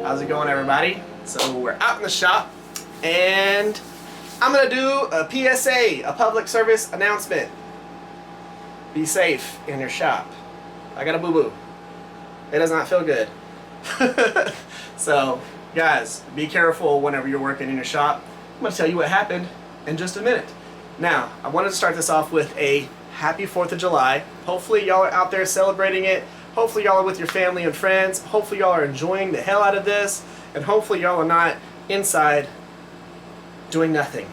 How's it going, everybody? So we're out in the shop and I'm gonna do a PSA, a public service announcement. Be safe in your shop. I got a boo-boo. It does not feel good. So guys, be careful whenever you're working in your shop. I'm gonna tell you what happened in just a minute. Now, I wanted to start this off with a happy 4th of July. Hopefully y'all are out there celebrating it. Hopefully y'all are with your family and friends. Hopefully y'all are enjoying the hell out of this. And hopefully y'all are not inside doing nothing.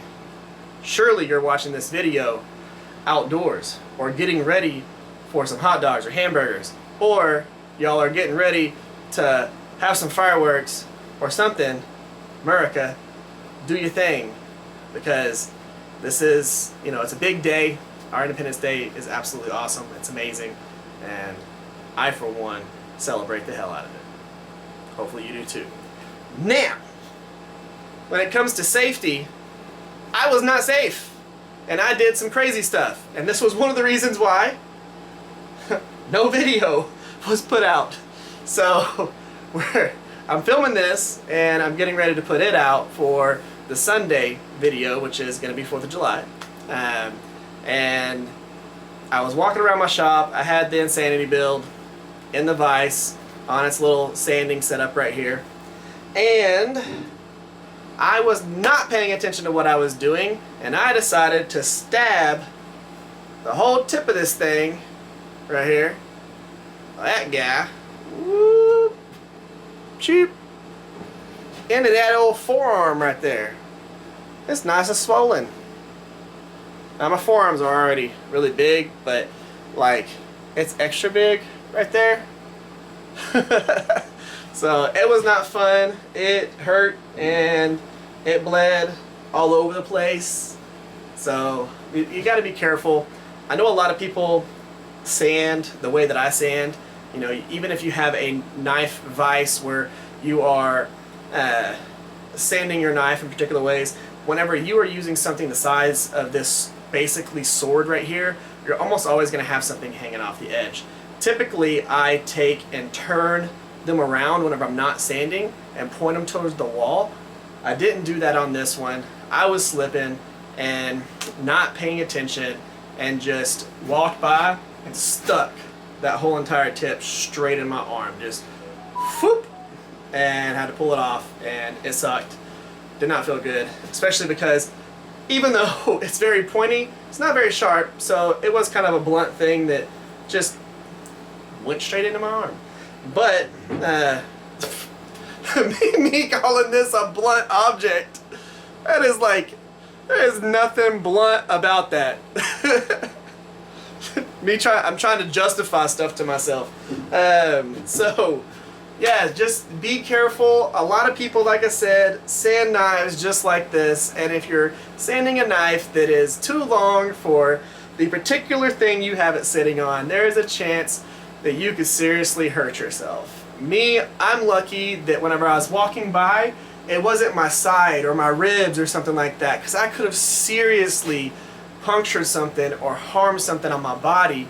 Surely you're watching this video outdoors or getting ready for some hot dogs or hamburgers. Or y'all are getting ready to have some fireworks or something. America, do your thing. Because this is, you know, it's a big day. Our Independence Day is absolutely awesome. It's amazing. And I, for one, celebrate the hell out of it. Hopefully you do too. Now, when it comes to safety, I was not safe. And I did some crazy stuff. And this was one of the reasons why no video was put out. So, I'm filming this, and I'm getting ready to put it out for the Sunday video, which is going to be 4th of July. And I was walking around my shop. I had the Insanity build in the vise on its little sanding setup right here. And I was not paying attention to what I was doing, and I decided to stab the whole tip of this thing right here, that guy, whoop, cheap, into that old forearm right there. It's nice and swollen. Now my forearms are already really big, but like it's extra big right there. So it was not fun. It hurt and it bled all over the place. So you got to be careful. I know a lot of people sand the way that I sand. You know, even if you have a knife vise where you are sanding your knife in particular ways, whenever you are using something the size of this basically sword right here, you're almost always going to have something hanging off the edge. Typically, I take and turn them around whenever I'm not sanding and point them towards the wall. I didn't do that on this one. I was slipping and not paying attention and just walked by and stuck that whole entire tip straight in my arm. Just whoop, and had to pull it off, and it sucked. Did not feel good, especially because even though it's very pointy, it's not very sharp, so it was kind of a blunt thing that just went straight into my arm. But me calling this a blunt object, that is like, there is nothing blunt about that. I'm trying to justify stuff to myself. So yeah, just be careful. A lot of people, like I said, sand knives just like this, and if you're sanding a knife that is too long for the particular thing you have it sitting on, there is a chance that you could seriously hurt yourself. Me, I'm lucky that whenever I was walking by, it wasn't my side or my ribs or something like that, because I could have seriously punctured something or harmed something on my body,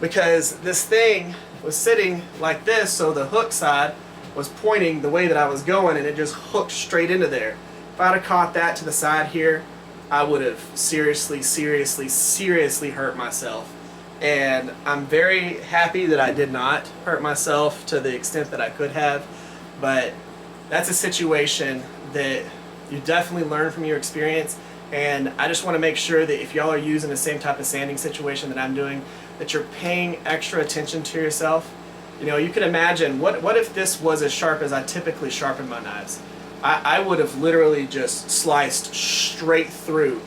because this thing was sitting like this, so the hook side was pointing the way that I was going, and it just hooked straight into there. If I'd have caught that to the side here, I would have seriously hurt myself. And I'm very happy that I did not hurt myself to the extent that I could have, but that's a situation that you definitely learn from your experience. And I just want to make sure that if y'all are using the same type of sanding situation that I'm doing, that you're paying extra attention to yourself. You know, you can imagine, what if this was as sharp as I typically sharpen my knives? I would have literally just sliced straight through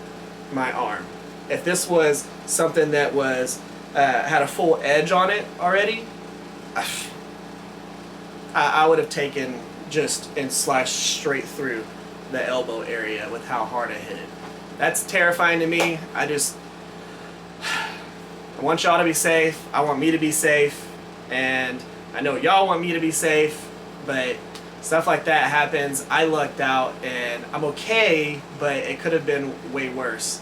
my arm. If this was something that was had a full edge on it already, I would have taken just and slashed straight through the elbow area with how hard I hit it. That's terrifying to me. I want y'all to be safe. I want me to be safe. And I know y'all want me to be safe, but stuff like that happens. I lucked out and I'm okay, but it could have been way worse.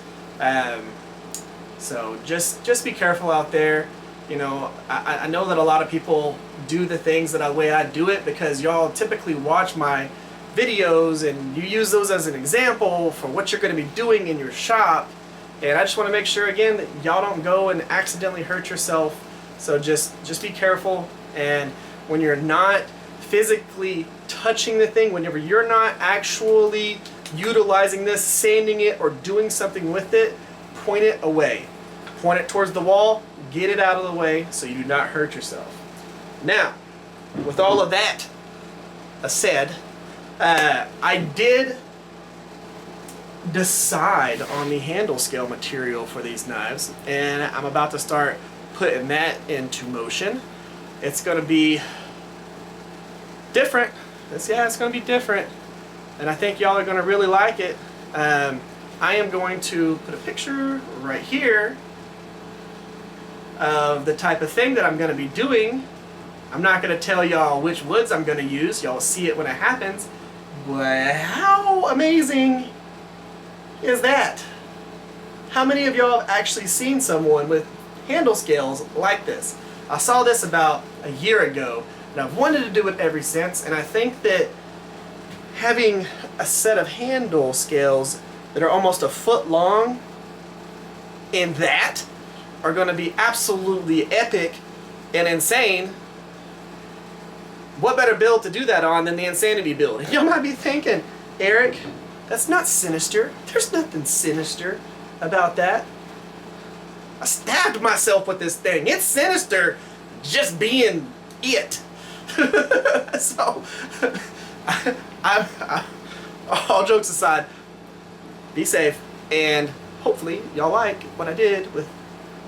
So just be careful out there. You know, I know that a lot of people do the things that the way I do it because y'all typically watch my videos and you use those as an example for what you're going to be doing in your shop. And I just want to make sure again that y'all don't go and accidentally hurt yourself. So just be careful, and when you're not physically touching the thing, whenever you're not actually utilizing this, sanding it or doing something with it, point it away. Point it towards the wall, get it out of the way so you do not hurt yourself. Now, with all of that said, I did decide on the handle scale material for these knives, and I'm about to start putting that into motion. It's going to be different. It's going to be different, and I think y'all are going to really like it. I am going to put a picture right here of the type of thing that I'm going to be doing. I'm not going to tell y'all which woods I'm going to use. Y'all will see it when it happens. But how amazing is that? How many of y'all have actually seen someone with handle scales like this? I saw this about a year ago, and I've wanted to do it ever since, and I think that having a set of handle scales that are almost a foot long and that are going to be absolutely epic and insane. What better build to do that on than the Insanity build? And you might be thinking, Eric, that's not sinister. There's nothing sinister about that. I stabbed myself with this thing. It's sinister just being it. So, all jokes aside, be safe, and hopefully y'all like what I did with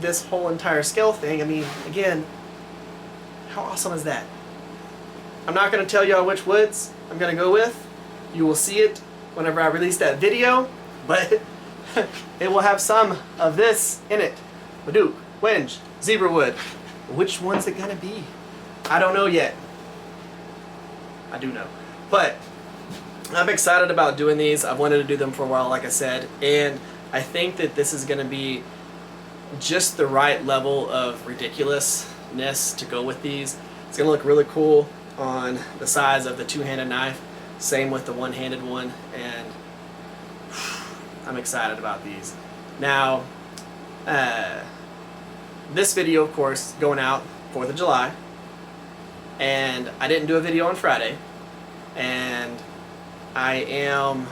this whole entire scale thing. I mean, again, how awesome is that? I'm not going to tell y'all which woods I'm going to go with. You will see it whenever I release that video, but it will have some of this in it. Leduc, Wenge, Zebra Wood. Which one's it going to be? I don't know yet. I do know. But I'm excited about doing these. I've wanted to do them for a while, like I said, and I think that this is going to be just the right level of ridiculousness to go with these. It's going to look really cool on the size of the two-handed knife, same with the one-handed one, and I'm excited about these. Now, this video, of course, going out 4th of July, and I didn't do a video on Friday, and I am,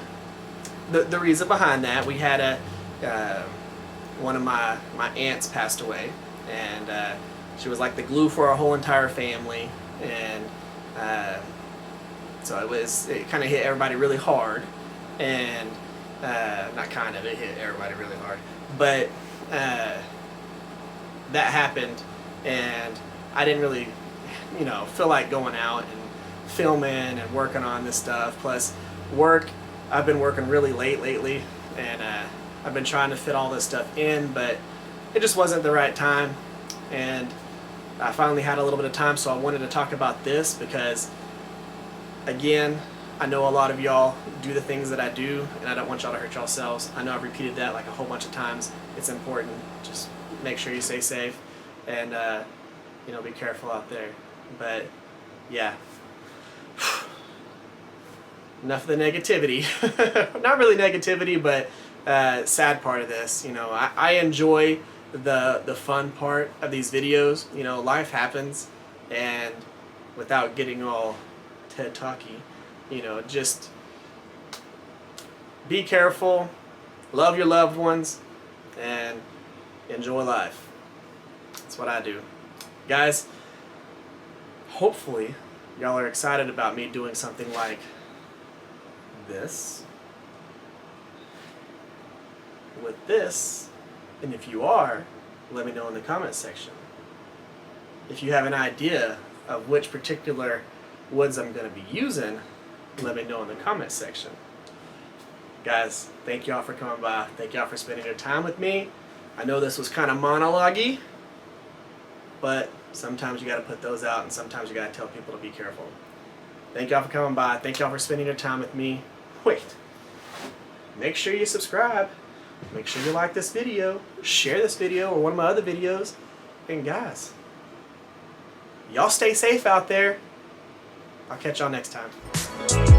the reason behind that, we had one of my aunts passed away, and she was like the glue for our whole entire family, and so it kind of hit everybody really hard, and not kind of, it hit everybody really hard, but that happened, and I didn't really, feel like going out and filming and working on this stuff. Plus work, I've been working really late lately, and I've been trying to fit all this stuff in, but it just wasn't the right time, and I finally had a little bit of time, so I wanted to talk about this because, again, I know a lot of y'all do the things that I do, and I don't want y'all to hurt yourselves. I know I've repeated that like a whole bunch of times. It's important. Just make sure you stay safe, and be careful out there. But yeah, enough of the negativity. Not really negativity, but sad part of this. I enjoy the fun part of these videos. Life happens, and without getting all TED Talky, just be careful, love your loved ones, and enjoy life. That's what I do. Guys, hopefully y'all are excited about me doing something like this with this, and if you are, let me know in the comments section. If you have an idea of which particular woods I'm going to be using, let me know in the comments section. Guys, thank y'all for coming by. Thank y'all for spending your time with me. I know this was kind of monologue-y, but sometimes you got to put those out, and sometimes you got to tell people to be careful. Thank y'all for coming by. Thank y'all for spending your time with me. Wait, make sure you subscribe. Make sure you like this video, share this video or one of my other videos, and guys, y'all stay safe out there. I'll catch y'all next time.